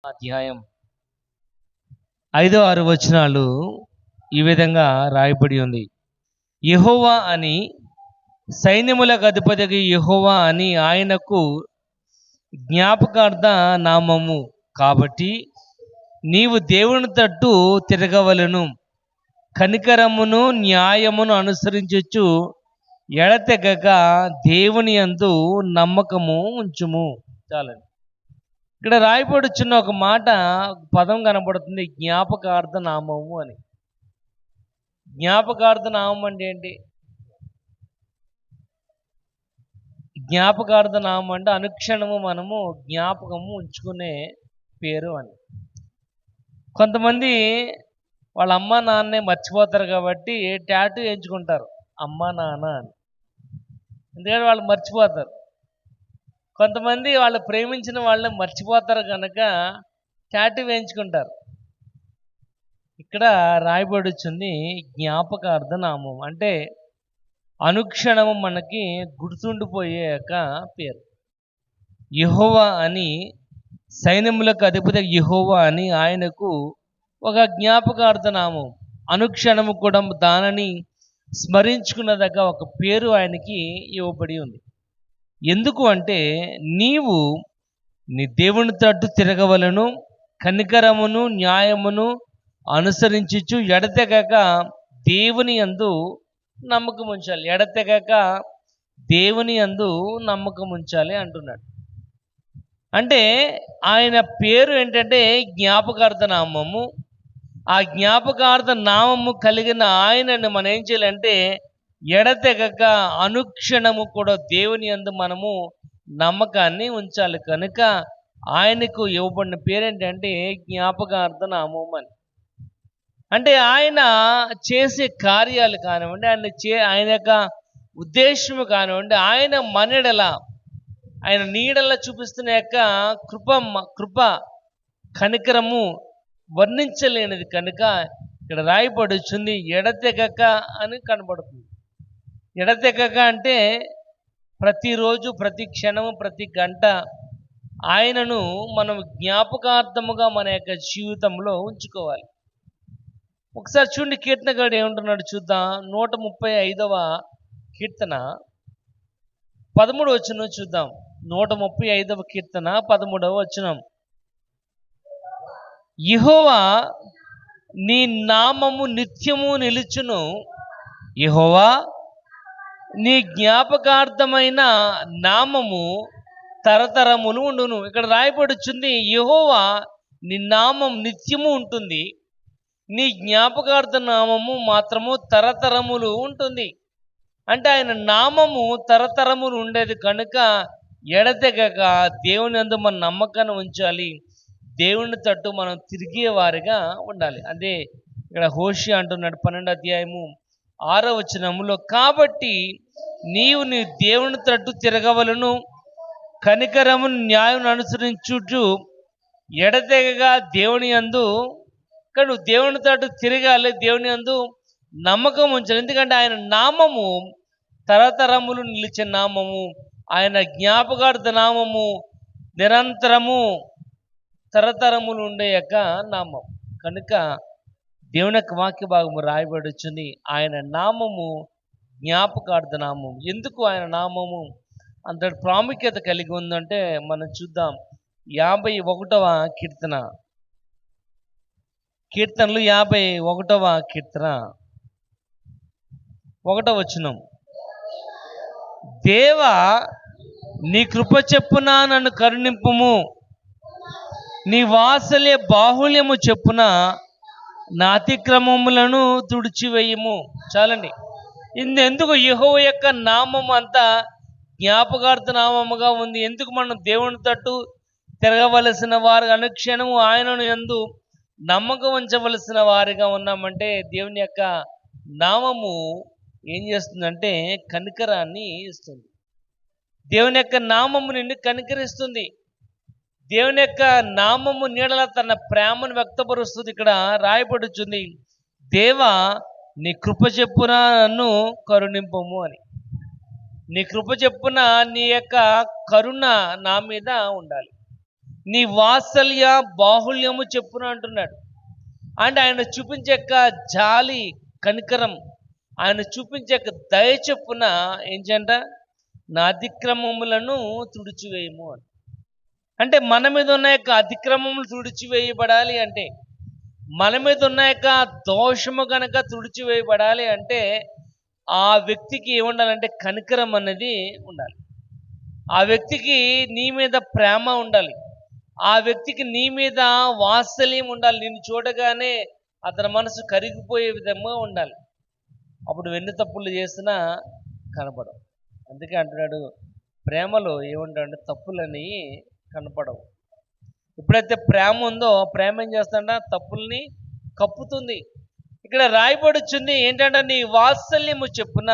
అధ్యాయం 5-6 వచనాలు ఈ విధంగా రాయబడి ఉంది. యెహోవా అని, సైన్యములకు అధిపతికి యెహోవా అని ఆయనకు జ్ఞాపకార్థ నామము. కాబట్టి నీవు దేవుని తట్టు తిరగవలెను, కనికరమును న్యాయమును అనుసరించుచు ఎడతెగక దేవుని యందు నమ్మకము ఉంచుము. చాలండి. ఇక్కడ రాయబడుచున్న ఒక మాట, పదం కనబడుతుంది, జ్ఞాపకార్థ నామము అని. జ్ఞాపకార్థ నామం అంటే ఏంటి? జ్ఞాపకార్థ నామం అంటే అనుక్షణము మనము జ్ఞాపకము ఉంచుకునే పేరు అని. కొంతమంది వాళ్ళ అమ్మ నాన్నే మర్చిపోతారు కాబట్టి టాటూ వేయించుకుంటారు, అమ్మ నాన్న అని. ఎందుకంటే వాళ్ళు మర్చిపోతారు. కొంతమంది వాళ్ళు ప్రేమించిన వాళ్ళని మర్చిపోతారు కనుక టాటూ వేయించుకుంటారు. ఇక్కడ రాయబడుచుంది జ్ఞాపకార్థ నామం అంటే అనుక్షణము మనకి గుర్తుండిపోయే యొక్క పేరు. యెహోవా అని, సైన్యములకు అధిపతి యెహోవా అని ఆయనకు ఒక జ్ఞాపకార్థ నామం. అనుక్షణము కూడా దానిని స్మరించుకున్నదగ్గ ఒక పేరు ఆయనకి ఇవ్వబడి ఉంది. ఎందుకు అంటే నీవు నీ దేవుని తట్టు తిరగవలను, కనికరమును న్యాయమును అనుసరించుచు ఎడతెగక దేవుని యందు నమ్మకం ఉంచాలి. ఎడతెగక దేవుని యందు నమ్మకం ఉంచాలి అంటున్నాడు. అంటే ఆయన పేరు ఏంటంటే జ్ఞాపకార్థ నామము. ఆ జ్ఞాపకార్థ నామము కలిగిన ఆయనని మనం ఏం చేయాలంటే ఎడతెగక అనుక్షణము కూడా దేవుని యందు మనము నమ్మకాన్ని ఉంచాలి. కనుక ఆయనకు ఇవ్వబడిన పేరేంటంటే జ్ఞాపకార్థ నామం అని. అంటే ఆయన చేసే కార్యాలు కానివ్వండి, ఆయన యొక్క ఉద్దేశము కానివ్వండి, ఆయన మనెడల, ఆయన నీడల చూపిస్తున్న యొక్క కృప కనికరము వర్ణించలేనిది. కనుక ఇక్కడ రాయబడుచుంది ఎడతెగక అని కనబడుతుంది. ఎడతెగక అంటే ప్రతిరోజు, ప్రతి క్షణము, ప్రతి గంట ఆయనను మనం జ్ఞాపకార్థముగా మన యొక్క జీవితంలో ఉంచుకోవాలి. ఒకసారి చూడండి, కీర్తనగాడు ఏమంటున్నాడు చూద్దాం. 135వ కీర్తన 13వ వచనం చూద్దాం. 135వ కీర్తన 13వ వచనం. యెహోవా నీ నామము నిత్యము నిలుచును, యెహోవా నీ జ్ఞాపకార్థమైన నామము తరతరములు ఉండును. ఇక్కడ రాయబడుచుంది యెహోవా నీ నామం నిత్యము ఉంటుంది, నీ జ్ఞాపకార్థ నామము మాత్రము తరతరములు ఉంటుంది. అంటే ఆయన నామము తరతరములు ఉండేది కనుక ఎడతెగక దేవుని యందు మన నమ్మకాన్ని ఉంచాలి, దేవుని తట్టు మనం తిరిగే వారిగా ఉండాలి. అదే ఇక్కడ హోషియా అంటున్నాడు 12వ అధ్యాయము 6వ వచనములో, కాబట్టి నీవు నీ దేవుని తట్టు తిరగవలను, కనికరము న్యాయం అనుసరించుచు ఎడతెగగా దేవుని యందు. ఇక్కడ నువ్వు దేవుని తట్టు తిరగాలి, దేవుని యందు నమ్మకం ఉంచాలి. ఎందుకంటే ఆయన నామము తరతరములు నిలిచే నామము, ఆయన జ్ఞాపకార్థ నామము నిరంతరము తరతరములు ఉండే యొక్క నామం. కనుక దేవుని యొక్క వాక్య భాగము రాయబడుచుంది ఆయన నామము జ్ఞాపకార్థ నామం. ఎందుకు ఆయన నామము అంతటి ప్రాముఖ్యత కలిగి ఉందంటే మనం చూద్దాం. 51వ కీర్తన, కీర్తనలు 51వ కీర్తన 1వ వచనం. దేవా నీ కృప చెప్పున నన్ను కరుణింపుము, నీ వాత్సల్య బాహుళ్యము చెప్పున నా అతిక్రమములను తుడిచివేయము. చాలండి. ఎందుకు యెహోవా యొక్క నామం అంతా జ్ఞాపకార్థ నామముగా ఉంది? ఎందుకు మనం దేవుని తట్టు తిరగవలసిన వారు, అనుక్షణము ఆయనను యందు నమ్మకం ఉంచవలసిన వారిగా ఉన్నామంటే దేవుని యొక్క నామము ఏం చేస్తుందంటే కనికరాన్ని ఇస్తుంది. దేవుని యొక్క నామము నిన్ను కనికరిస్తుంది. దేవుని యొక్క నామము నీడల తన ప్రేమను వ్యక్తపరుస్తుంది. ఇక్కడ రాయబడుచుంది, దేవా నీ కృప చెప్పున నన్ను కరుణింపము అని. నీ కృప చెప్పున నీ యొక్క కరుణ నా మీద ఉండాలి. నీ వాత్సల్య బాహుళ్యము చెప్పున అంటున్నాడు. అంటే ఆయన చూపించే యొక్క జాలి, కనికరం, ఆయన చూపించే యొక్క దయ చెప్పున ఏం చేయంట, నా అతిక్రమములను తుడిచివేయము అని. అంటే మన మీద ఉన్న యొక్క అతిక్రమములు తుడిచివేయబడాలి అంటే, మన మీద ఉన్న యొక్క దోషము కనుక తుడిచివేయబడాలి అంటే, ఆ వ్యక్తికి ఏముండాలంటే కనికరం అనేది ఉండాలి. ఆ వ్యక్తికి నీ మీద ప్రేమ ఉండాలి. ఆ వ్యక్తికి నీ మీద వాత్సల్యం ఉండాలి. నిన్ను చూడగానే అతని మనసు కరిగిపోయే విధంగా ఉండాలి. అప్పుడు ఎన్ని తప్పులు చేసినా కనపడవు. అందుకే అంటున్నాడు, ప్రేమలో ఏముంటాడంటే తప్పులని కనపడవు. ఎప్పుడైతే ప్రేమ ఉందో, ప్రేమ ఏం చేస్తాడ, తప్పుల్ని కప్పుతుంది. ఇక్కడ రాయబడుచుంది ఏంటంటే, నీ వాత్సల్యము చెప్పున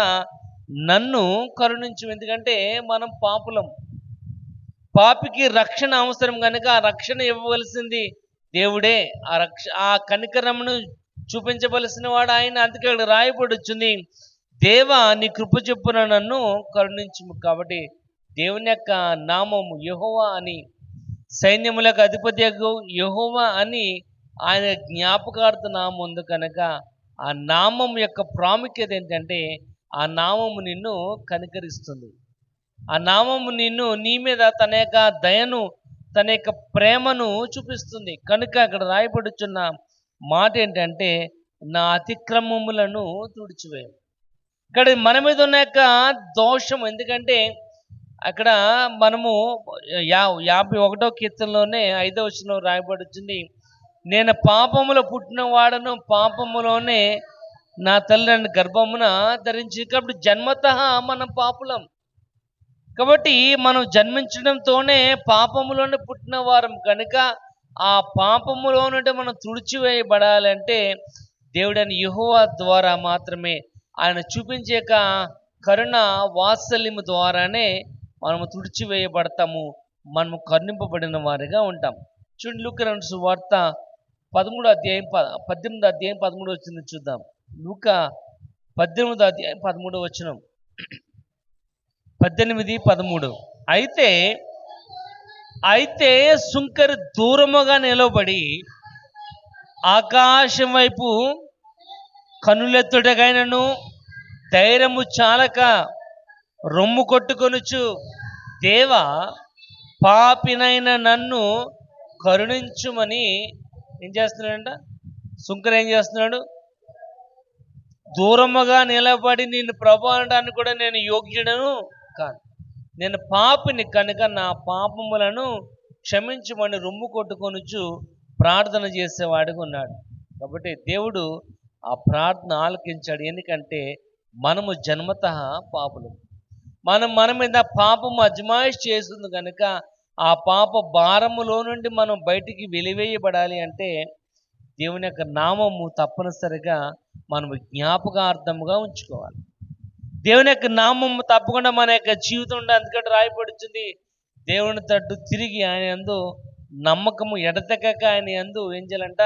నన్ను కరుణించు. ఎందుకంటే మనం పాపులం. పాపికి రక్షణ అవసరం కనుక ఆ రక్షణ ఇవ్వవలసింది దేవుడే. ఆ కనికరమును చూపించవలసిన వాడు ఆయన. అందుకే ఇక్కడ రాయబడుచుంది, దేవా నీ కృప చెప్పున నన్ను కరుణించుము. కాబట్టి దేవుని యొక్క నామము యెహోవా అని, సైన్యములకు అధిపతి యెహోవా అని ఆయన జ్ఞాపకార్థ నామం ఉంది కనుక ఆ నామం యొక్క ప్రాముఖ్యత ఏంటంటే, ఆ నామము నిన్ను కనికరిస్తుంది. ఆ నామము నిన్ను, నీ మీద తన యొక్క దయను, తన యొక్క ప్రేమను చూపిస్తుంది. కనుక అక్కడ రాయబడుచున్న మాట ఏంటంటే, నా అతిక్రమములను తుడిచివేయు. ఇక్కడ మన మీద ఉన్న యొక్క దోషం, ఎందుకంటే అక్కడ మనము 51వ కీర్తనలోనే 5వ వచనం రాయబడుతుంది, నేను పాపములో పుట్టిన వాడను, పాపములోనే నా తల్లి గర్భమున ధరించి. కాబట్టి జన్మతః మనం పాపులం. కాబట్టి మనం జన్మించడంతోనే పాపములోనే పుట్టిన వారం కనుక ఆ పాపములో నుండి మనం తుడిచివేయబడాలంటే దేవుడైన యెహోవా ద్వారా మాత్రమే, ఆయన చూపించే కరుణ వాత్సల్యము ద్వారానే మనము తుడిచివేయబడతాము, మనము కరుణింపబడిన వారిగా ఉంటాం. చూడండి, లూకా రాసిన సువార్త 18వ అధ్యాయం 13వ వచనం చూద్దాం. లూకా 18వ అధ్యాయం 13వ వచనం, 18, 13. అయితే సుంకరి దూరముగా నిలబడి ఆకాశం వైపు కనులెత్తుటకైనను ధైర్యము చాలక రొమ్ము కొట్టుకొనుచు, దేవా పాపినైన నన్ను కరుణించుమని ఏం చేస్తున్నాడంట? సుంకరి ఏం చేస్తున్నాడు? దూరముగా నిలబడి నిన్ను ప్రభు అనడానికి కూడా నేను యోగ్యుడను కాను, నేను పాపిని కనుక నా పాపములను క్షమించమని రొమ్ము కొట్టుకొనుచు ప్రార్థన చేసేవాడిగా ఉన్నాడు. కాబట్టి దేవుడు ఆ ప్రార్థన ఆలకించాడు. ఎందుకంటే మనము జన్మతః పాపులు. మన మీద పాపము అజమాయిష్ చేస్తుంది కనుక ఆ పాప భారములో నుండి మనం బయటికి వెలివేయబడాలి అంటే దేవుని యొక్క నామము తప్పనిసరిగా మనం జ్ఞాపకార్థముగా ఉంచుకోవాలి. దేవుని యొక్క నామము తప్పకుండా మన యొక్క జీవితం ఉండాలి. అందుకంటే రాయబడుతుంది, దేవుని తట్టు తిరిగి ఆయన యందు నమ్మకము ఎడతెగక ఆయన యందు ఏం చేయాలంట?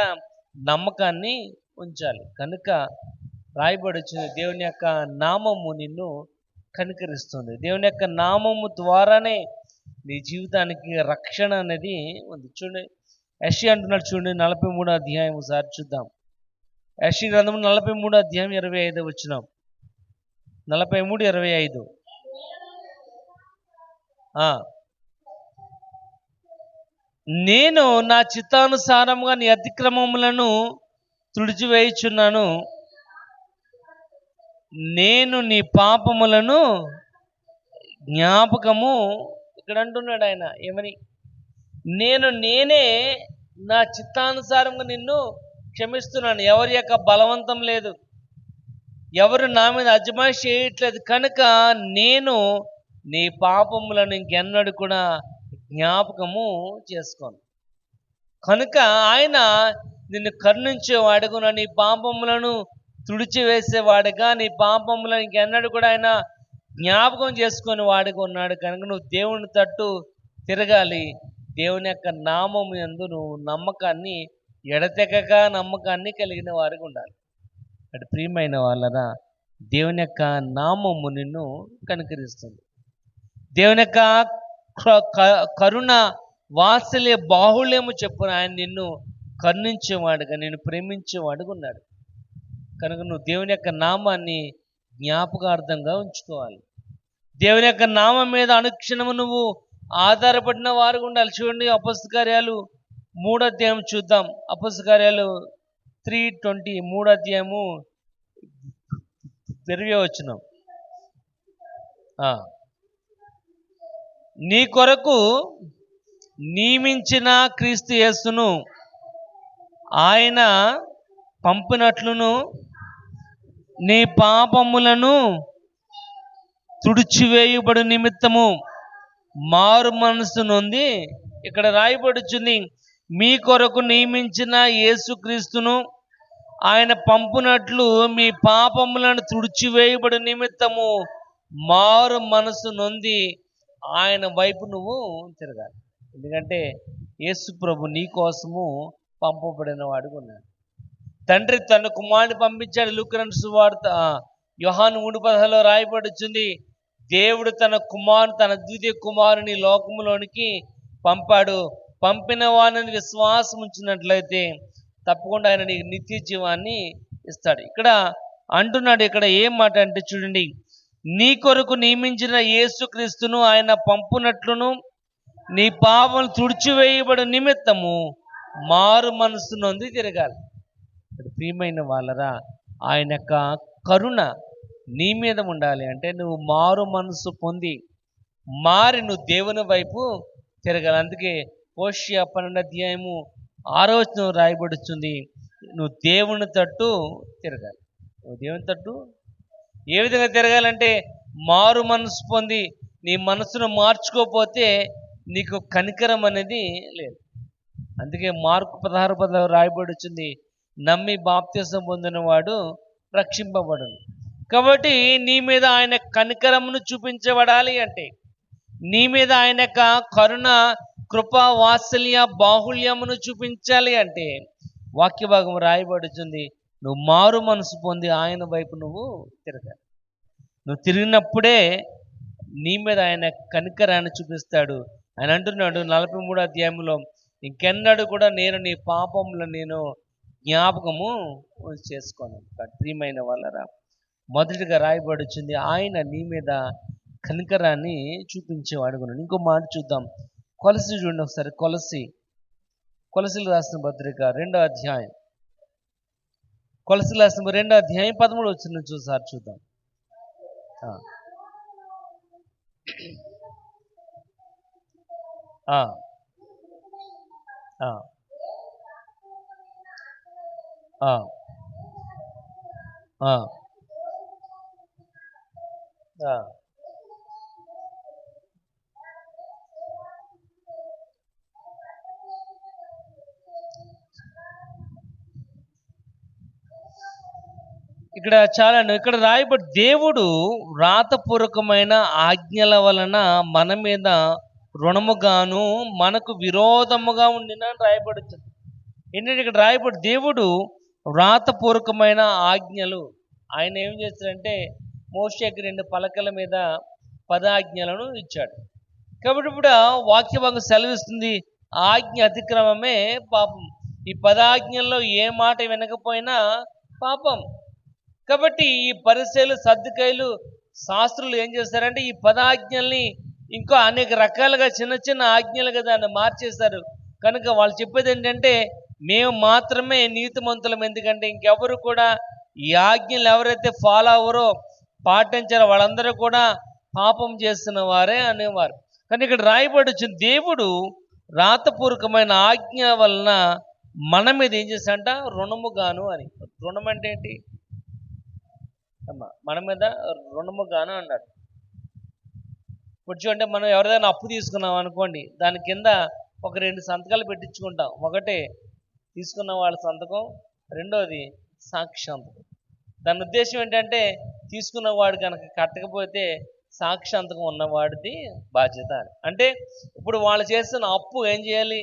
నమ్మకాన్ని ఉంచాలి. కనుక రాయబడుతుంది, దేవుని యొక్క నామము నిన్ను కనికరిస్తుంది. దేవుని యొక్క నామము ద్వారానే నీ జీవితానికి రక్షణ అనేది ఉంది. చూడండి, యెషయా అంటున్నాడు, చూడండి 43వ అధ్యాయం ఒకసారి చూద్దాం. యెషయా గ్రంథము 43వ అధ్యాయం 25వ వచనం, 43:25. నేను నా చిత్తానుసారముగా నీ అతిక్రమములను తుడిచివేయుచున్నాను, నేను నీ పాపములను జ్ఞాపకము. ఇక్కడ అంటున్నాడు ఆయన ఏమని? నేనే నా చిత్తానుసారంగా నిన్ను క్షమిస్తున్నాను. ఎవరి యొక్క బలవంతం లేదు, ఎవరు నా మీద అజమాయిషి చేయట్లేదు కనుక నేను నీ పాపములను ఇంకెన్నడూ కూడా జ్ఞాపకము చేసుకోను. కనుక ఆయన నిన్ను కరుణించేవాడుగా, నీ పాపములను తుడిచివేసేవాడుగా, నీ పాపములను ఇంకెన్నడూ కూడా ఆయన జ్ఞాపకం చేసుకొని వాడుగా ఉన్నాడు. కనుక నువ్వు దేవుని తట్టు తిరగాలి. దేవుని యొక్క నామము యందు నువ్వు నమ్మకాన్ని, ఎడతెగక నమ్మకాన్ని కలిగిన వారికి ఉండాలి. అటు ప్రియమైన వాళ్ళరా, దేవుని యొక్క నామము నిన్ను కనికరిస్తుంది. దేవుని యొక్క కరుణ వాత్సల్య బాహుళ్యము చెప్పున ఆయన నిన్ను కరుణించేవాడుగా, నిన్ను ప్రేమించేవాడుగా ఉన్నాడు. కనుక నువ్వు దేవుని యొక్క నామాన్ని జ్ఞాపకార్థంగా ఉంచుకోవాలి. దేవుని యొక్క నామం మీద అనుక్షణము నువ్వు ఆధారపడిన వారు ఉండాలి. చూడండి, అపొస్తల కార్యాలు 3వ అధ్యాయం చూద్దాం. అపొస్తల కార్యాలు 3:20, 3వ అధ్యాయము 20వ వచనం. నీ కొరకు నియమించిన క్రీస్తు యేసును ఆయన పంపినట్లును నీ పాపములను తుడిచివేయబడు నిమిత్తము మారు మనసు నొంది, ఇక్కడ రాయబడుచుంది, మీ కొరకు నియమించిన యేసుక్రీస్తును ఆయన పంపునట్లు మీ పాపములను తుడిచివేయబడు నిమిత్తము మారు మనసు నొంది ఆయన వైపు నువ్వు తిరగాలి. ఎందుకంటే యేసు ప్రభు నీ కోసము పంపబడిన వాడుగా ఉన్నాడు. తండ్రి తన కుమారుని పంపించాడు. లూకాసు సువార్త యోహాను 3:16 రాయబడుచుంది, దేవుడు తన ద్వితీయ కుమారుని లోకములోనికి పంపాడు. పంపిన వారిని విశ్వాసం ఉంచినట్లయితే తప్పకుండా ఆయన నీకు నిత్య జీవాన్ని ఇస్తాడు. ఇక్కడ అంటున్నాడు, ఇక్కడ ఏం మాట అంటే చూడండి, నీ కొరకు నియమించిన యేసుక్రీస్తును ఆయన పంపునట్లును నీ పాపములు తుడిచివేయబడు నిమిత్తము మారు మనసు నొంది తిరగాలి. ప్రియమైన వాళ్ళరా, ఆయన యొక్క కరుణ నీ మీద ఉండాలి అంటే నువ్వు మారు మనసు పొంది మారి నువ్వు దేవుని వైపు తిరగాలి. అందుకే హోషేయ 12వ అధ్యాయము 6వ వచనం రాయబడుతుంది, నువ్వు దేవుని తట్టు తిరగాలి. నువ్వు దేవుని తట్టు ఏ విధంగా తిరగాలంటే మారు మనసు పొంది నీ మనసును మార్చుకోకపోతే నీకు కనికరం అనేది లేదు. అందుకే మార్కు 16:10 రాయబడుతుంది, నమ్మి బాప్తిసం పొందినవాడు రక్షింపబడును. కాబట్టి నీ మీద ఆయన కనికరమును చూపించబడాలి అంటే, నీ మీద ఆయన యొక్క కరుణ, కృప, వాత్సల్య బాహుళ్యమును చూపించాలి అంటే వాక్య భాగం రాయబడుతుంది, నువ్వు మారు మనసు పొంది ఆయన వైపు నువ్వు తిరగాలి. నువ్వు తిరిగినప్పుడే నీ మీద ఆయన కనికరాన్ని చూపిస్తాడు. ఆయన అంటున్నాడు 43వ అధ్యాయంలో, ఇంకెన్నడూ కూడా నేను నీ పాపములను నేను జ్ఞాపకము చేసుకోను. ప్రియమైన వాళ్ళరా, మొదటిగా రాయబడుచుంది ఆయన నీ మీద కనికరాన్ని చూపించేవాడుకున్నాడు. ఇంకో మాట చూద్దాం, కొలసి చూడండి ఒకసారి. కొలసీలు రాసిన పత్రిక 2వ అధ్యాయం, కొలసీలు రాసిన 2వ అధ్యాయం 13వ వచనం చూసారి చూద్దాం. ఇక్కడ చాలా ఇక్కడ రాయబడి, దేవుడు వ్రాతపూర్వకమైన ఆజ్ఞల వలన మన మీద రుణముగాను మనకు విరోధముగా ఉండిన రాయబడుతుంది. ఏంటంటే ఇక్కడ రాయబడి, దేవుడు వ్రాతపూర్వకమైన ఆజ్ఞలు ఆయన ఏం చేస్తాడంటే మోషేకి 2 పలకల మీద 10 ఆజ్ఞలను ఇచ్చాడు. కాబట్టి ఇప్పుడు వాక్య భాగం సెలవిస్తుంది, ఆజ్ఞ అతిక్రమమే పాపం. ఈ 10 ఆజ్ఞల్లో ఏ మాట వినకపోయినా పాపం. కాబట్టి ఈ పరిసయ్యులు, సద్దుకయ్యులు, శాస్త్రులు ఏం చేస్తారంటే ఈ 10 ఆజ్ఞల్ని ఇంకో అనేక రకాలుగా చిన్న చిన్న ఆజ్ఞలుగా దాన్ని మార్చేశారు. కనుక వాళ్ళు చెప్పేది ఏంటంటే మేము మాత్రమే నీతిమంతులం, ఎందుకంటే ఇంకెవరు కూడా ఈ ఆజ్ఞలు ఎవరైతే ఫాలో అవ్వరో, పాటించారో వాళ్ళందరూ కూడా పాపం చేస్తున్న వారే అనేవారు. కానీ ఇక్కడ రాయబడి వచ్చిన దేవుడు రాతపూర్వకమైన ఆజ్ఞ వలన మన మీద ఏం చేశాడంట, రుణముగాను అని. రుణం అంటే ఏంటి? మన మీద రుణముగాను అన్నాడు. ఇప్పుడు చూడండి, మనం ఎవరిదైనా అప్పు తీసుకున్నాం అనుకోండి, దాని కింద ఒక 2 సంతకాలు పెట్టించుకుంటాం. ఒకటి తీసుకున్న వాళ్ళ సంతకం, రెండోది సాక్షి సంతకం. దాని ఉద్దేశం ఏంటంటే తీసుకున్నవాడు కనుక కట్టకపోతే సాక్షి సంతకం ఉన్నవాడిది బాధ్యత. అంటే ఇప్పుడు వాళ్ళు చేస్తున్న అప్పు ఏం చేయాలి,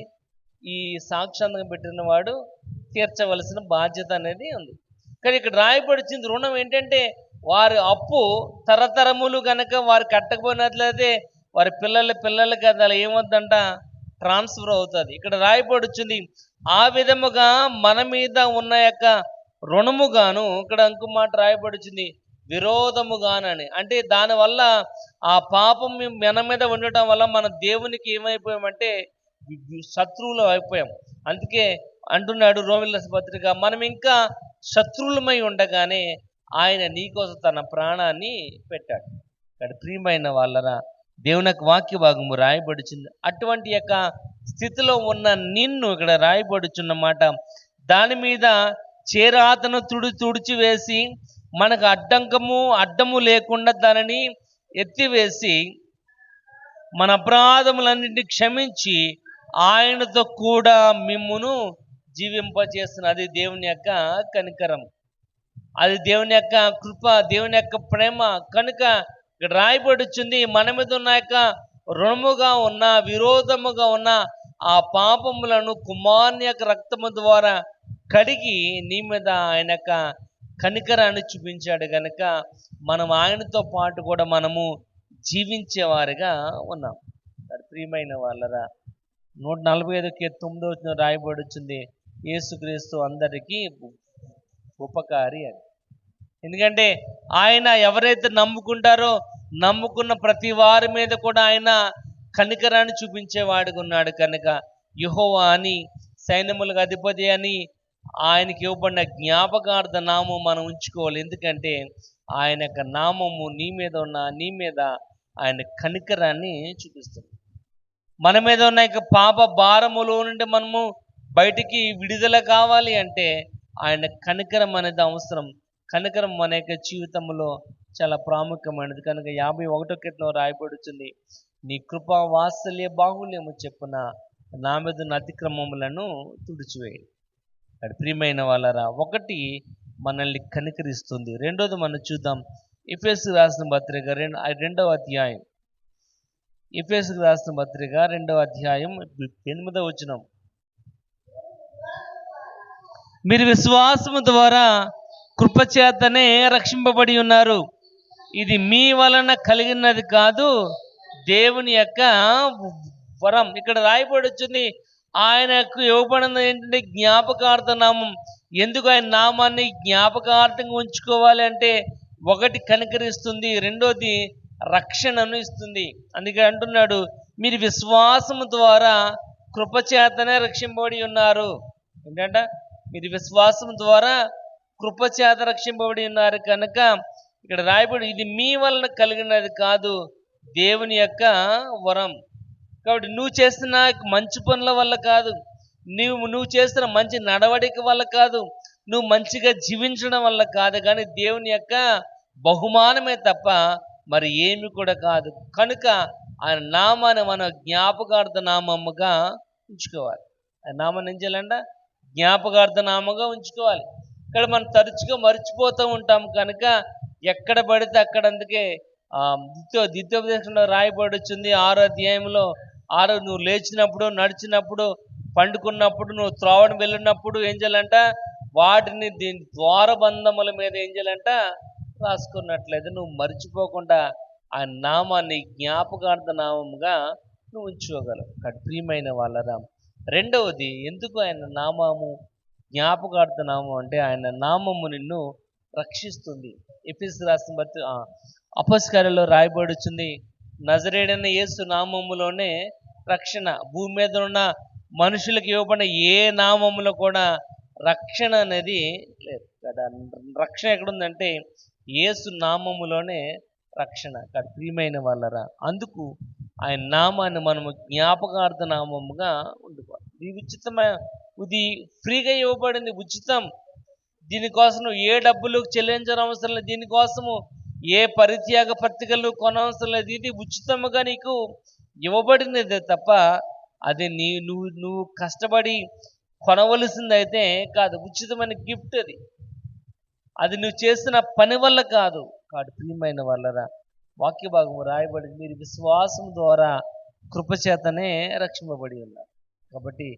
ఈ సాక్షి సంతకం పెట్టిన వాడు తీర్చవలసిన బాధ్యత అనేది ఉంది. కానీ ఇక్కడ రాయబడిచింది రుణం ఏంటంటే వారి అప్పు తరతరములు కనుక వారు కట్టకపోయినట్లయితే వారి పిల్లలకి అది అలా ఏమొద్దంట, ట్రాన్స్ఫర్ అవుతుంది. ఇక్కడ రాయబడుచుంది, ఆ విధముగా మన మీద ఉన్న యొక్క రుణముగాను, ఇక్కడ ఇంకో మాట రాయబడుచుంది, విరోధముగానని. అంటే దానివల్ల ఆ పాపం మన మీద ఉండటం వల్ల మన దేవునికి ఏమైపోయామంటే శత్రువులు అయిపోయాం. అందుకే అంటున్నాడు రోమిల పత్రిక, మనం ఇంకా శత్రువులమై ఉండగానే ఆయన నీకోసం తన ప్రాణాన్ని పెట్టాడు. ఇక్కడ ప్రియమైన వాళ్ళరా, దేవుని యొక్క వాక్య భాగము రాయబడుచుంది. అటువంటి యొక్క స్థితిలో ఉన్న నిన్ను ఇక్కడ రాయబడుచున్నమాట, దాని మీద చేరాతను తుడిచివేసి మనకు అడ్డము లేకుండా దానిని ఎత్తివేసి మన అపరాధములన్నింటినీ క్షమించి ఆయనతో కూడా మిమ్మును జీవింపచేస్తున్న. అది దేవుని యొక్క కనికరం, అది దేవుని యొక్క కృప, దేవుని యొక్క ప్రేమ. కనుక ఇక్కడ రాయబడుచుంది, మన మీద ఉన్న యొక్క రుణముగా ఉన్న, విరోధముగా ఉన్న ఆ పాపములను కుమారుని యొక్క రక్తము ద్వారా కడిగి నీ మీద ఆయన యొక్క కనికరాన్ని చూపించాడు. కనుక మనం ఆయనతో పాటు కూడా మనము జీవించేవారిగా ఉన్నాం. ప్రియమైన వాళ్ళరా, 145:9 రాయబడుచుంది, యేసుక్రీస్తు అందరికీ ఉపకారి అని. ఎందుకంటే ఆయన ఎవరైతే నమ్ముకుంటారో, నమ్ముకున్న ప్రతి వారి మీద కూడా ఆయన కనికరాన్ని చూపించేవాడిగా ఉన్నాడు. కనుక యెహోవా అని, సైన్యములకు అధిపతి అని ఆయనకి ఇవ్వబడిన జ్ఞాపకార్థ నామం మనం ఉంచుకోవాలి. ఎందుకంటే ఆయన యొక్క నామము నీ మీద ఆయన కనికరాన్ని చూపిస్తుంది. మన మీద ఉన్న యొక్క పాప భారములో నుండి మనము బయటికి విడుదల కావాలి అంటే ఆయన కనికరం అనేది అవసరం. కనికరం మన యొక్క జీవితంలో చాలా ప్రాముఖ్యమైనది. కనుక 51 రాయబడుతుంది, నీ కృపా వాత్సల్య బాహుల్యము చెప్పున నా మీద ఉన్న అతిక్రమములను తుడిచివేయి. ప్రియమైన వాళ్ళరా, ఒకటి మనల్ని కనికరిస్తుంది. రెండోది మనం చూద్దాం, ఎఫెసీయులకు రాసిన పత్రిక 2వ అధ్యాయం. ఎఫెసీయులకు రాసిన పత్రిక 2వ అధ్యాయం 8వ వచనం, మీరు విశ్వాసము ద్వారా కృపచేతనే రక్షింపబడి ఉన్నారు, ఇది మీ వలన కలిగినది కాదు, దేవుని యొక్క వరం. ఇక్కడ రాయబడుచుంది, ఆయనకు ఇవ్వబడినది ఏంటంటే జ్ఞాపకార్థ నామం. ఎందుకు ఆయన నామాన్ని జ్ఞాపకార్థంగా ఉంచుకోవాలి అంటే, ఒకటి కనికరిస్తుంది, రెండోది రక్షణను ఇస్తుంది. అందుకే అంటున్నాడు, మీరు విశ్వాసము ద్వారా కృపచేతనే రక్షింపబడి ఉన్నారు. ఏంటంట, మీరు విశ్వాసం ద్వారా కృపచేత రక్షింపబడి ఉన్నారు. కనుక ఇక్కడ రాయబడి, ఇది మీ వలన కలిగినది కాదు, దేవుని యొక్క వరం. కాబట్టి నువ్వు చేస్తున్న మంచి పనుల వల్ల కాదు, నువ్వు చేస్తున్న మంచి నడవడిక వల్ల కాదు, నువ్వు మంచిగా జీవించడం వల్ల కాదు, కానీ దేవుని యొక్క బహుమానమే తప్ప మరి ఏమి కూడా కాదు. కనుక ఆయన నామాన్ని మనం జ్ఞాపకార్థ నామముగా ఉంచుకోవాలి. ఆయన నామాన్ని ఏం చేయాలంట? జ్ఞాపకార్థ నామంగా ఉంచుకోవాలి. ఇక్కడ మనం తరచుగా మర్చిపోతూ ఉంటాం. కనుక ఎక్కడ పడితే అక్కడ, అందుకే ద్వితీయోపదేశంలో రాయబడుచుంది 6వ అధ్యాయంలో, నువ్వు లేచినప్పుడు, నడిచినప్పుడు, పండుకున్నప్పుడు, నువ్వు త్రోవను వెళ్ళినప్పుడు ఏం చేయాలంట? వాటిని దీని ద్వారబంధముల మీద ఏం చేయాలంట? రాసుకున్నట్లయితే నువ్వు మర్చిపోకుండా ఆ నామాన్ని జ్ఞాపకార్థ నామముగా నువ్వు ఉంచుకోగలవు. ప్రియమైన వాళ్ళరా, రెండవది, ఎందుకు ఆయన నామము జ్ఞాపకార్థ నామం అంటే, ఆయన నామము నిన్ను రక్షిస్తుంది. ఎఫెసీయులకు రాసిన అపొస్తలులలో రాయబడుచుంది, నజరేయుడైన యేసు నామములోనే రక్షణ. భూమి మీద ఉన్న మనుషులకు ఇవ్వబడిన ఏ నామములో కూడా రక్షణ అనేది లేదు కదా. రక్షణ ఎక్కడుందంటే యేసు నామములోనే రక్షణ. ప్రియమైన వాళ్ళరా, అందుకు ఆయన నామాన్ని మనము జ్ఞాపకార్థ నామముగా ఉండుకోవాలి. ఇది ఉచితమైన, ఇది ఫ్రీగా ఇవ్వబడింది, ఉచితం. దీనికోసం నువ్వు ఏ డబ్బులు చెల్లించడం అవసరం లేదు, దీనికోసము ఏ పరిత్యాగ పత్రికలు కొనవసరం లేదు. ఇది ఉచితముగా నీకు ఇవ్వబడినదే తప్ప అది నువ్వు కష్టపడి కొనవలసిందైతే కాదు. ఉచితమైన గిఫ్ట్ అది నువ్వు చేసిన పని వల్ల కాదు. ప్రియమైన వాళ్ళరా, వాక్య భాగము రాయబడింది, మీరు విశ్వాసం ద్వారా కృపచేతనే రక్షింపబడి ఉన్నారు. కాబట్టి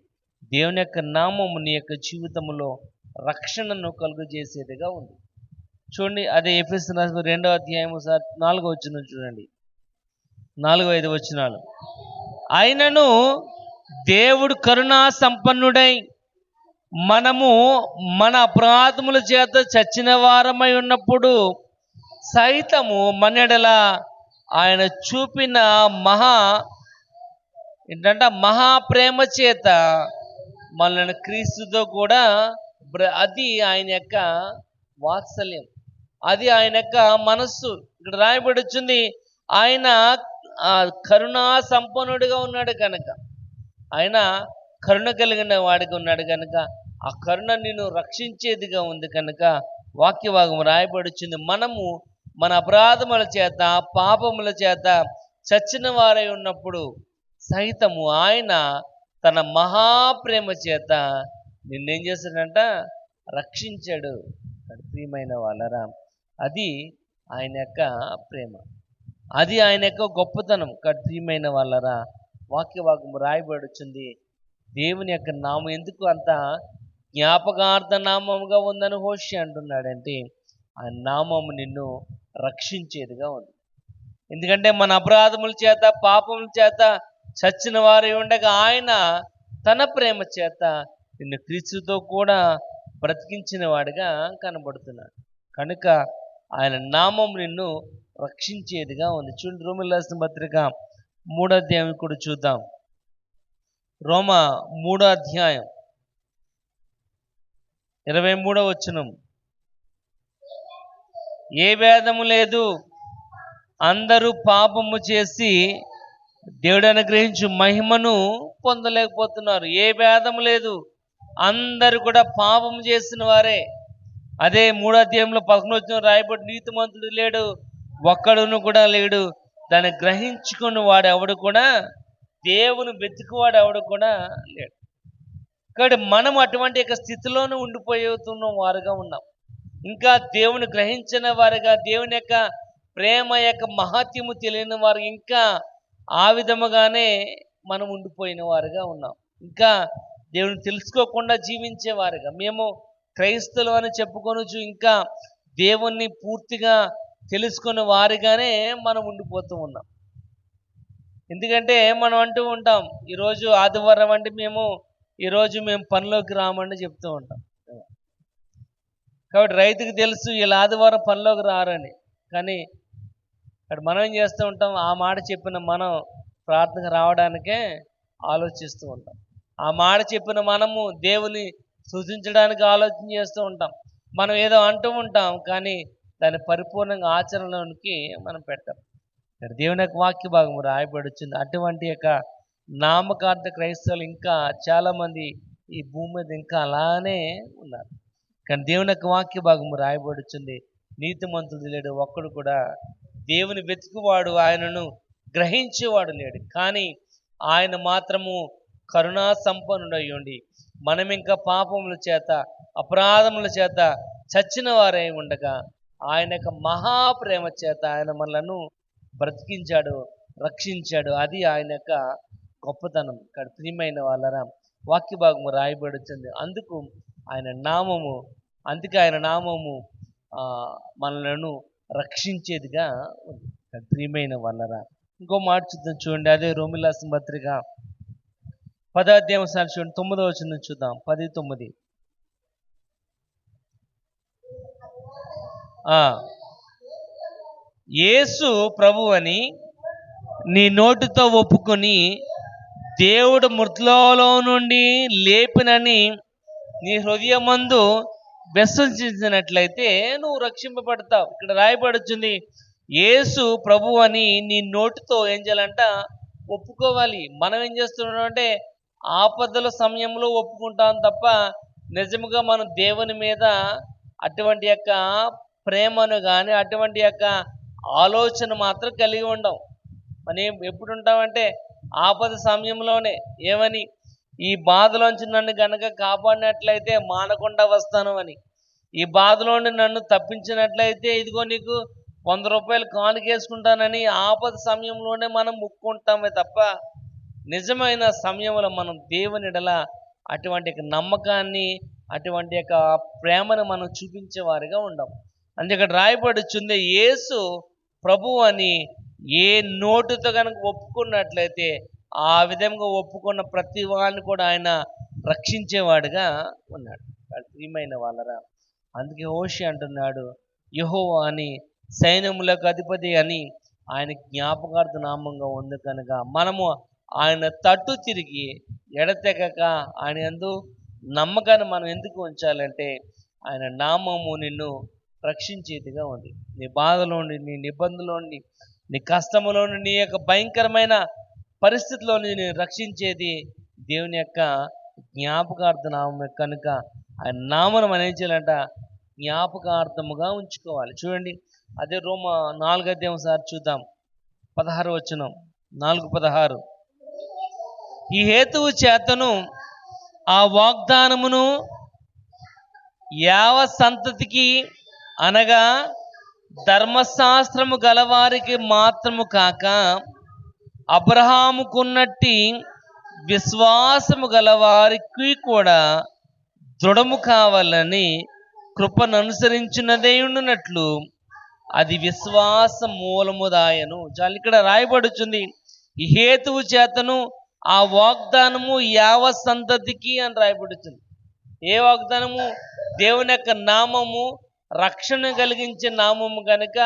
దేవుని యొక్క నామము నీ యొక్క జీవితంలో రక్షణను కలుగజేసేదిగా ఉంది. చూడండి, అదే ఎఫెసీయులకు 2వ అధ్యాయం 4వ వచనం చూడండి, 4-5 వచనాలు. ఆయనను దేవుడు కరుణా సంపన్నుడై మనము మన అపరాధముల చేత చచ్చిన వారమై ఉన్నప్పుడు సైతము మన యెడల ఆయన చూపిన మహా ప్రేమ చేత మనల్ని క్రీస్తుతో కూడా అది ఆయన యొక్క వాత్సల్యం, అది ఆయన యొక్క మనస్సు. ఇక్కడ రాయబడి వచ్చింది, ఆయన కరుణా సంపన్నుడిగా ఉన్నాడు కనుక, ఆయన కరుణ కలిగిన వాడిగా ఉన్నాడు కనుక, ఆ కరుణ నిన్ను రక్షించేదిగా ఉంది కనుక వాక్యభాగం రాయబడి వచ్చింది. మనము మన అపరాధముల చేత పాపముల చేత చచ్చిన వారై ఉన్నప్పుడు సైతము ఆయన తన మహాప్రేమ చేత నిన్నేం చేశాడంట? రక్షించాడు. ప్రియమైన వాళ్ళరా, అది ఆయన యొక్క ప్రేమ, అది ఆయన యొక్క గొప్పతనం. ప్రియమైన వాళ్ళరా, వాక్యభాగం రాయబడి వచ్చింది, దేవుని యొక్క నామం ఎందుకు అంత జ్ఞాపకార్థ నామముగా ఉందని హోషి అంటున్నాడంటే, ఆ నామము నిన్ను రక్షించేదిగా ఉంది. ఎందుకంటే మన అపరాధముల చేత పాపముల చేత చచ్చిన వారి ఉండగా ఆయన తన ప్రేమ చేత నిన్ను క్రీస్తుతో కూడా బ్రతికించిన వాడిగా కనబడుతున్నాడు కనుక ఆయన నామం నిన్ను రక్షించేదిగా ఉంది. చూడండి, రోమీయులకు రాసిన పత్రిక 3వ అధ్యాయం కూడా చూద్దాం. రోమా 3వ అధ్యాయం 23వ వచనం. ఏ భేదము లేదు, అందరూ పాపము చేసి దేవుడు అనుగ్రహించు మహిమను పొందలేకపోతున్నారు. ఏ భేదము లేదు, అందరూ కూడా పాపము చేసిన వారే. అదే 3వ అధ్యాయంలో 11వ వచనం రాయబడి, నీతిమంతుడు లేడు, ఒక్కడును కూడా లేడు, దాన్ని గ్రహించుకుని వాడు ఎవడు కూడా, దేవుని వెతుకువాడు ఎవడు కూడా లేడు. కాబట్టి మనం అటువంటి యొక్క స్థితిలోనే ఉండిపోతున్న వారుగా ఉన్నాం. ఇంకా దేవుని గ్రహించిన వారుగా, దేవుని యొక్క ప్రేమ యొక్క మహత్యము తెలియని వారు ఇంకా ఆ విధముగానే మనం ఉండిపోయిన వారుగా ఉన్నాం. ఇంకా దేవుని తెలుసుకోకుండా జీవించేవారుగా, మేము క్రైస్తవులు అని చెప్పుకొనొచ్చు, ఇంకా దేవుణ్ణి పూర్తిగా తెలుసుకునే వారిగానే మనం ఉండిపోతూ ఉన్నాం. ఎందుకంటే మనం అంటూ ఉంటాం, ఈరోజు ఆదివారం అంటే ఈరోజు మేము పనిలోకి రామండి చెప్తూ ఉంటాం. కాబట్టి రైతుకు తెలుసు వీళ్ళు ఆదివారం పనిలోకి రారని. కానీ అక్కడ మనం ఏం చేస్తూ ఉంటాం, ఆ మాట చెప్పిన మనం ప్రార్థనకు రావడానికే ఆలోచిస్తూ ఉంటాం. ఆ మాట చెప్పిన మనము దేవుని సూచించడానికి ఆలోచన చేస్తూ ఉంటాం. మనం ఏదో అంటూ ఉంటాం, కానీ దాన్ని పరిపూర్ణంగా ఆచరణలోనికి మనం పెట్టాం. దేవుని యొక్క వాక్య భాగం రాయబడి వచ్చింది. అటువంటి యొక్క నామకార్థ క్రైస్తవులు ఇంకా చాలామంది ఈ భూమి మీద ఇంకా అలానే ఉన్నారు. కానీ దేవుని యొక్క వాక్య భాగం రాయబడి వచ్చింది, నీతిమంతుడు లేడు, ఒక్కడు కూడా, దేవుని వెతుకువాడు, ఆయనను గ్రహించేవాడు లేడు. కానీ ఆయన మాత్రము కరుణా సంపన్నుడై ఉండి మనం ఇంకా పాపముల చేత అపరాధముల చేత చచ్చిన వారై ఉండగా ఆయన యొక్క మహాప్రేమ చేత ఆయన మనలను బ్రతికించాడు, రక్షించాడు. అది ఆయన యొక్క గొప్పతనం. ఇక్కడ ప్రియమైన వాళ్ళరా, వాక్య భాగము రాయబడుతుంది. అందుకే ఆయన నామము మనలను రక్షించేదిగా ఉంది. ప్రియమైన వాళ్ళరా, ఇంకో మాట చూద్దాం. చూడండి, అదే రోమీయులకు రాసిన పత్రిక 10వ అధ్యాయం చూడండి, 9వ వచనం చూద్దాం. 10:9. యేసు ప్రభువని నీ నోటితో ఒప్పుకొని దేవుడు మృతులలో నుండి లేపినని నీ హృదయమందు విశ్వసించినట్లయితే నువ్వు రక్షింపబడతావు. ఇక్కడ రాయబడుతుంది, యేసు ప్రభు అని నీ నోటితో ఏం చేయాలంట? ఒప్పుకోవాలి. మనం ఏం చేస్తున్నాం అంటే ఆపదల సమయంలో ఒప్పుకుంటాం తప్ప నిజముగా మనం దేవుని మీద అటువంటి యొక్క ప్రేమను కానీ అటువంటి యొక్క ఆలోచన మాత్రం కలిగి ఉండం. మనం ఎప్పుడు ఉంటామంటే ఆపద సమయంలోనే ఏమని, ఈ బాధలోంచి నన్ను గనక కాపాడినట్లయితే మానకుండా వస్తాను అని, ఈ బాధలోని నన్ను తప్పించినట్లయితే ఇదిగో నీకు 100 రూపాయలు కానుకేసుకుంటానని ఆపద సమయంలోనే మనం ముక్కుంటామే తప్ప నిజమైన సమయంలో మనం దేవుని ఎడల అటువంటి నమ్మకాన్ని అటువంటి యొక్క ప్రేమను మనం చూపించే వారిగా ఉండం. అందుకే ఇక్కడ రాయబడుచుంది, యేసు ప్రభు అని ఏ నోటితో కనుక ఒప్పుకున్నట్లయితే ఆ విధంగా ఒప్పుకున్న ప్రతి వాడిని కూడా ఆయన రక్షించేవాడుగా ఉన్నాడు. ప్రియమైన వాళ్ళరా, అందుకే హోషేయ అంటున్నాడు, యెహోవా అని సైన్యములకు అధిపతి అని ఆయన జ్ఞాపకార్థ నామంగా ఉంది కనుక మనము ఆయన తట్టు తిరిగి ఎడతెగక ఆయన యందు నమ్మకాన్ని మనం ఎందుకు ఉంచాలంటే ఆయన నామము నిన్ను రక్షించేదిగా ఉంది. నీ బాధలోండి, నీ నిబంధనలోండి, నీ కష్టములోని, నీ యొక్క భయంకరమైన పరిస్థితిలోని నేను రక్షించేది దేవుని యొక్క జ్ఞాపకార్థ నామం కనుక ఆయన నామను మనం ఏం చేయాలంట, జ్ఞాపకార్థముగా ఉంచుకోవాలి. చూడండి, అదే రోమ 4వ అధ్యాయం సార్ చూద్దాం, 16వ వచనం, 4:16. ఈ హేతువు చేతను ఆ వాగ్దానమును యావ సంతతికి అనగా ధర్మశాస్త్రము గలవారికి మాత్రము కాక అబ్రహాముకున్నట్టి విశ్వాసము గలవారికి కూడా దృఢము కావాలని కృపను అనుసరించినదే ఉండునట్లు అది విశ్వాస మూలముదాయను. చాలా ఇక్కడ రాయబడుచుంది, ఈ హేతువు చేతను ఆ వాగ్దానము యావ సంతతికి అని రాయబడుతుంది. ఏ వాగ్దానము? దేవుని యొక్క నామము రక్షణ కలిగించే నామము కనుక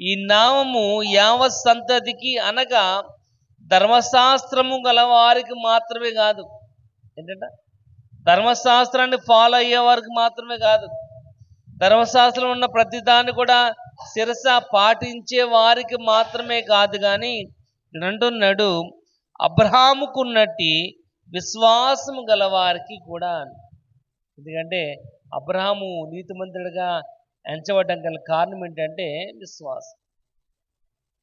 ఈ నామము యావ సంతతికి అనగా ధర్మశాస్త్రము గల వారికి మాత్రమే కాదు. ఏంటంటే ధర్మశాస్త్రాన్ని ఫాలో అయ్యే వారికి మాత్రమే కాదు, ధర్మశాస్త్రం ఉన్న ప్రతి దాన్ని కూడా శిరస పాటించే వారికి మాత్రమే కాదు, కానీ అంటున్నాడు అబ్రహాముకున్నట్టి విశ్వాసము గల వారికి కూడా. ఎందుకంటే అబ్రహాము నీతిమంతుడిగా ఎంచబడ్డం గల కారణం ఏంటంటే విశ్వాసం.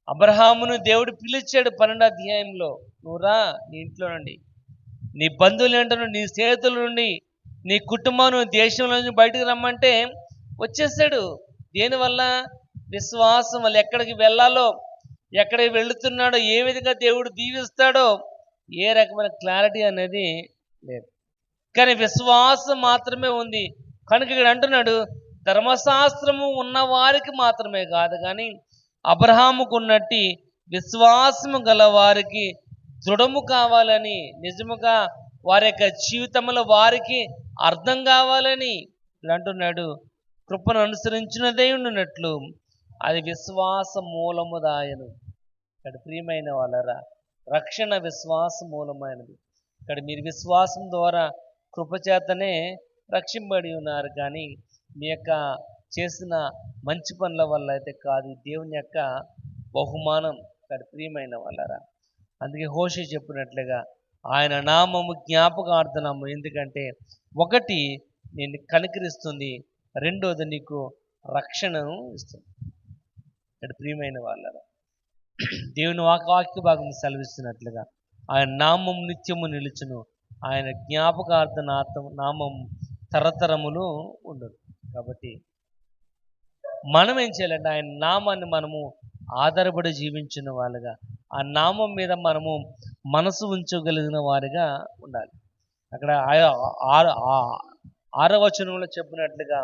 అబ్రహామును దేవుడు పిలిచాడు 12వ అధ్యాయంలో, నువ్వు రా, నీ ఇంట్లో నుండి, నీ బంధువులు ఏంటో, నీ స్నేహితుల నుండి, నీ కుటుంబం దేశంలో నుంచి బయటకు రమ్మంటే వచ్చేసాడు. దేనివల్ల? విశ్వాసం వల్ల. ఎక్కడికి వెళ్ళాలో, ఎక్కడికి వెళుతున్నాడో, ఏ విధంగా దేవుడు దీవిస్తాడో ఏ రకమైన క్లారిటీ అనేది లేదు, కానీ విశ్వాసం మాత్రమే ఉంది. కనుక ఇక్కడ అంటున్నాడు ధర్మశాస్త్రము ఉన్న వారికి మాత్రమే కాదు, కానీ అబ్రహాముకు ఉన్నట్టి విశ్వాసము గల వారికి దృఢము కావాలని, నిజముగా వారి యొక్క జీవితంలో వారికి అర్థం కావాలని అంటున్నాడు. కృపను అనుసరించినదే ఉండినట్లు అది విశ్వాస మూలముదాయను. ఇక్కడ ప్రియమైన వాళ్ళరా, రక్షణ విశ్వాస మూలమైనది. ఇక్కడ మీరు విశ్వాసం ద్వారా కృపచేతనే రక్షింపబడి ఉన్నారు, కానీ మీ యొక్క చేసిన మంచి పనుల వల్ల అయితే కాదు. దేవుని యొక్క బహుమానం. ఇక్కడ ప్రియమైన వాళ్ళరా, అందుకే హోషేయ చెప్పినట్లుగా ఆయన నామము జ్ఞాపకార్థనామం. ఎందుకంటే ఒకటి నేను కనికరిస్తుంది, రెండోది నీకు రక్షణను ఇస్తుంది. ఇక్కడ ప్రియమైన వాళ్ళరా, దేవుని వాక్య భాగం సెలవిస్తున్నట్లుగా ఆయన నామం నిత్యము నిలుచును, ఆయన జ్ఞాపకార్థ నామం తరతరములు ఉండదు. కాబట్టి మనం ఏం చేయాలంటే ఆయన నామాన్ని మనము ఆధారపడి జీవించిన వాళ్ళుగా, ఆ నామం మీద మనము మనసు ఉంచగలిగిన వారిగా ఉండాలి. అక్కడ 6వ వచనంలో చెప్పినట్లుగా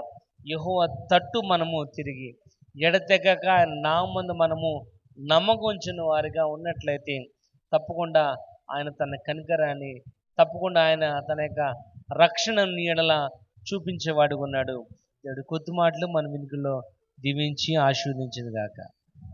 యెహోవా తట్టు మనము తిరిగి ఎడతెగక ఆయన నామందు మనము నమ్మకం ఉంచిన వారిగా ఉన్నట్లయితే తప్పకుండా ఆయన తన కనికరాన్ని, తప్పకుండా ఆయన తన యొక్క రక్షణ నీడల చూపించేవాడుగా ఉన్నాడు. దేవుడి కొద్ది మాటలు మన వెనుకలో దీవించి ఆశీర్వదించింది గాక.